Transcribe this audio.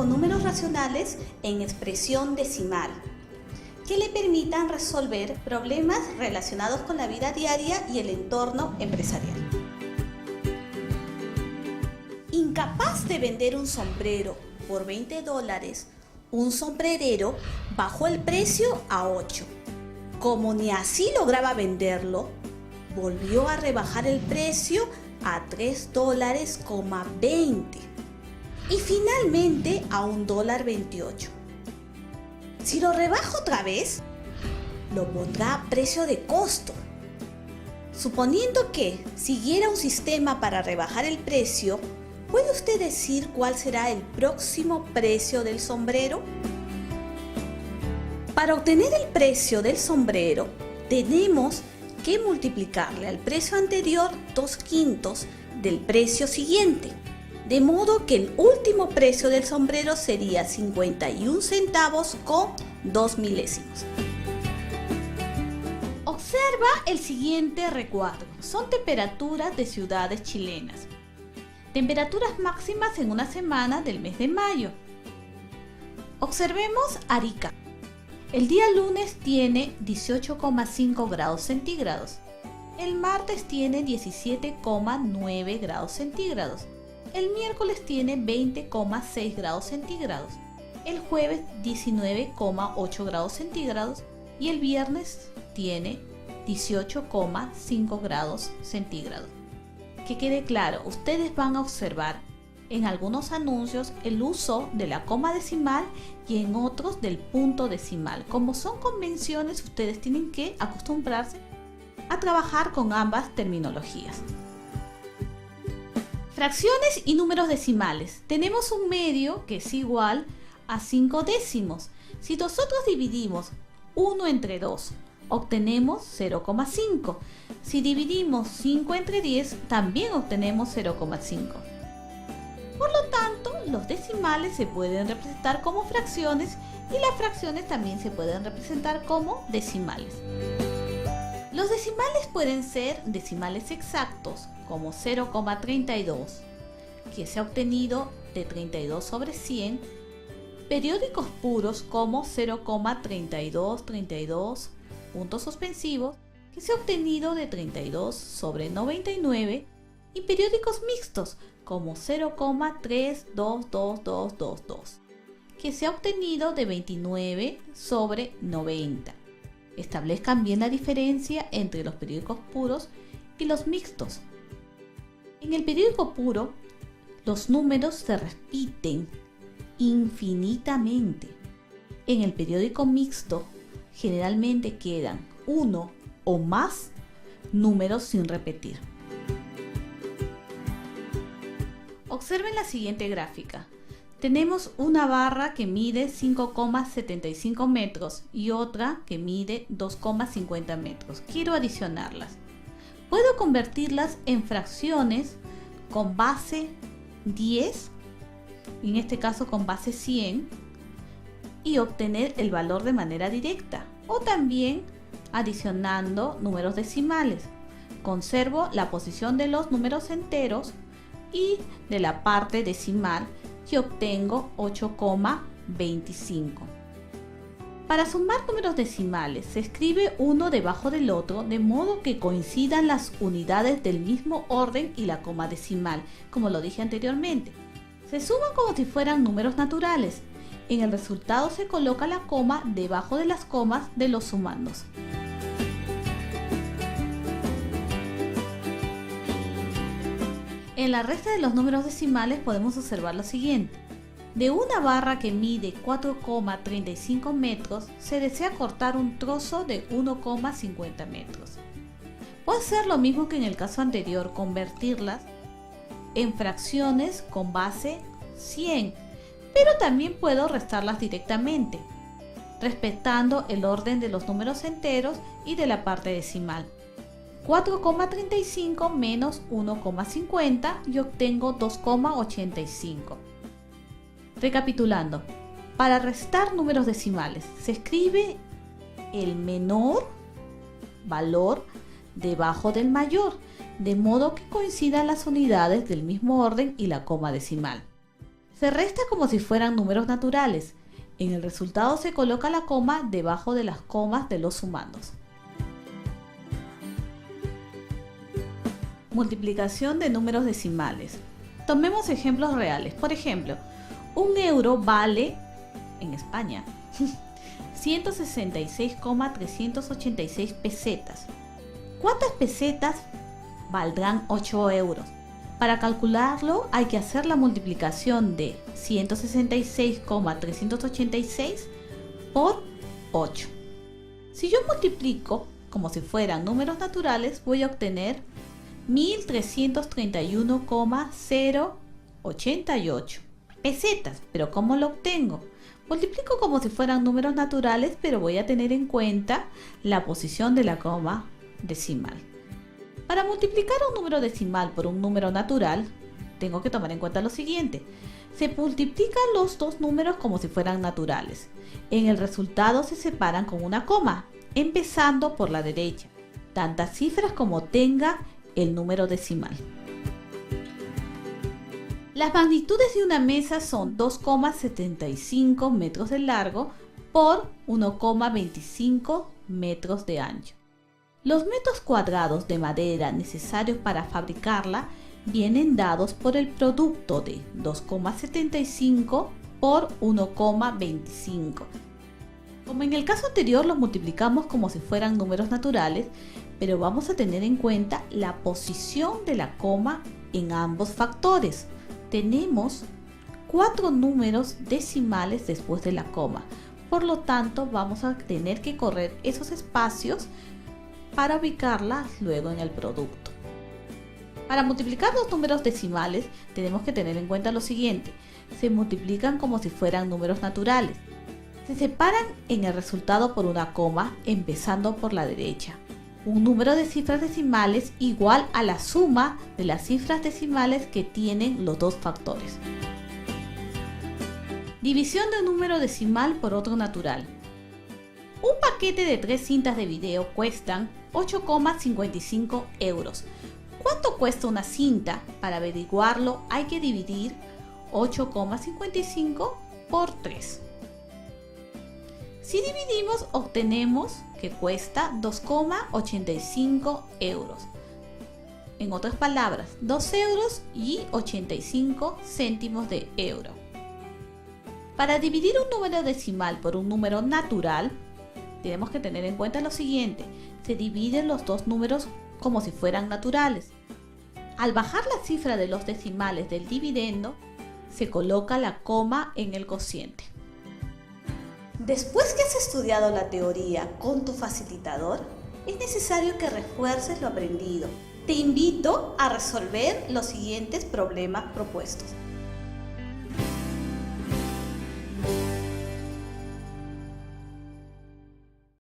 con números racionales en expresión decimal, que le permitan resolver problemas relacionados con la vida diaria y el entorno empresarial. Incapaz de vender un sombrero por $20, un sombrerero bajó el precio a 8. Como ni así lograba venderlo, volvió a rebajar el precio a $3.20 y finalmente a $1.28. Si lo rebajo otra vez, lo pondrá a precio de costo. Suponiendo que siguiera un sistema para rebajar el precio, ¿puede usted decir cuál será el próximo precio del sombrero? Para obtener el precio del sombrero, tenemos que multiplicarle al precio anterior 2/5 del precio siguiente, de modo que el último precio del sombrero sería 51 centavos con 2 milésimos. Observa el siguiente recuadro. Son temperaturas de ciudades chilenas. Temperaturas máximas en una semana del mes de mayo. Observemos Arica. El día lunes tiene 18,5 grados centígrados. El martes tiene 17,9 grados centígrados. El miércoles tiene 20,6 grados centígrados. El jueves 19,8 grados centígrados. Y el viernes tiene 18,5 grados centígrados. Que quede claro, ustedes van a observar en algunos anuncios el uso de la coma decimal y en otros del punto decimal. Como son convenciones, ustedes tienen que acostumbrarse a trabajar con ambas terminologías. Fracciones y números decimales. Tenemos un medio que es igual a 5 décimos. Si nosotros dividimos 1 entre 2, obtenemos 0,5. Si dividimos 5 entre 10, también obtenemos 0,5. Por lo tanto, los decimales se pueden representar como fracciones y las fracciones también se pueden representar como decimales. Los decimales pueden ser decimales exactos, como 0,32, que se ha obtenido de 32 sobre 100, periódicos puros como 0,3232, puntos suspensivos, que se ha obtenido de 32 sobre 99, y periódicos mixtos como 0,322222, que se ha obtenido de 29 sobre 90. Establezcan bien la diferencia entre los periódicos puros y los mixtos. En el periódico puro, los números se repiten infinitamente. En el periódico mixto, generalmente quedan uno o más números sin repetir. Observen la siguiente gráfica. Tenemos una barra que mide 5,75 metros y otra que mide 2,50 metros. Quiero adicionarlas. Puedo convertirlas en fracciones con base 10, en este caso con base 100, y obtener el valor de manera directa, o también adicionando números decimales. Conservo la posición de los números enteros y de la parte decimal y obtengo 8,25. Para sumar números decimales se escribe uno debajo del otro de modo que coincidan las unidades del mismo orden y la coma decimal, como lo dije anteriormente. Se suman como si fueran números naturales. En el resultado se coloca la coma debajo de las comas de los sumandos. En la resta de los números decimales podemos observar lo siguiente. De una barra que mide 4,35 metros, se desea cortar un trozo de 1,50 metros. Puedo hacer lo mismo que en el caso anterior, convertirlas en fracciones con base 100, pero también puedo restarlas directamente, respetando el orden de los números enteros y de la parte decimal. 4,35 menos 1,50 y obtengo 2,85. Recapitulando, para restar números decimales se escribe el menor valor debajo del mayor, de modo que coincidan las unidades del mismo orden y la coma decimal. Se resta como si fueran números naturales. En el resultado se coloca la coma debajo de las comas de los sumandos. Multiplicación de números decimales. Tomemos ejemplos reales. Por ejemplo, un euro vale, en España, 166,386 pesetas. ¿Cuántas pesetas valdrán 8 euros? Para calcularlo hay que hacer la multiplicación de 166,386 por 8. Si yo multiplico como si fueran números naturales, voy a obtener 1331,088 pesetas. ¿Pero cómo lo obtengo? Multiplico como si fueran números naturales, pero voy a tener en cuenta la posición de la coma decimal. Para multiplicar un número decimal por un número natural, tengo que tomar en cuenta lo siguiente. Se multiplican los dos números como si fueran naturales. En el resultado se separan con una coma, empezando por la derecha, tantas cifras como tenga el número decimal. Las magnitudes de una mesa son 2,75 metros de largo por 1,25 metros de ancho. Los metros cuadrados de madera necesarios para fabricarla vienen dados por el producto de 2,75 por 1,25. Como en el caso anterior, los multiplicamos como si fueran números naturales, pero vamos a tener en cuenta la posición de la coma en ambos factores. Tenemos 4 números decimales después de la coma, por lo tanto vamos a tener que correr esos espacios para ubicarlas luego en el producto. Para multiplicar los números decimales tenemos que tener en cuenta lo siguiente. Se multiplican como si fueran números naturales. Se separan en el resultado por una coma, empezando por la derecha. Un número de cifras decimales igual a la suma de las cifras decimales que tienen los dos factores. División de un número decimal por otro natural. Un paquete de 3 cintas de video cuestan 8,55 euros. ¿Cuánto cuesta una cinta? Para averiguarlo hay que dividir 8,55 por 3. Si dividimos, obtenemos que cuesta 2,85 euros. En otras palabras, 2 euros y 85 céntimos de euro. Para dividir un número decimal por un número natural, tenemos que tener en cuenta lo siguiente. Se dividen los dos números como si fueran naturales. Al bajar la cifra de los decimales del dividendo, se coloca la coma en el cociente. Después que has estudiado la teoría con tu facilitador, es necesario que refuerces lo aprendido. Te invito a resolver los siguientes problemas propuestos.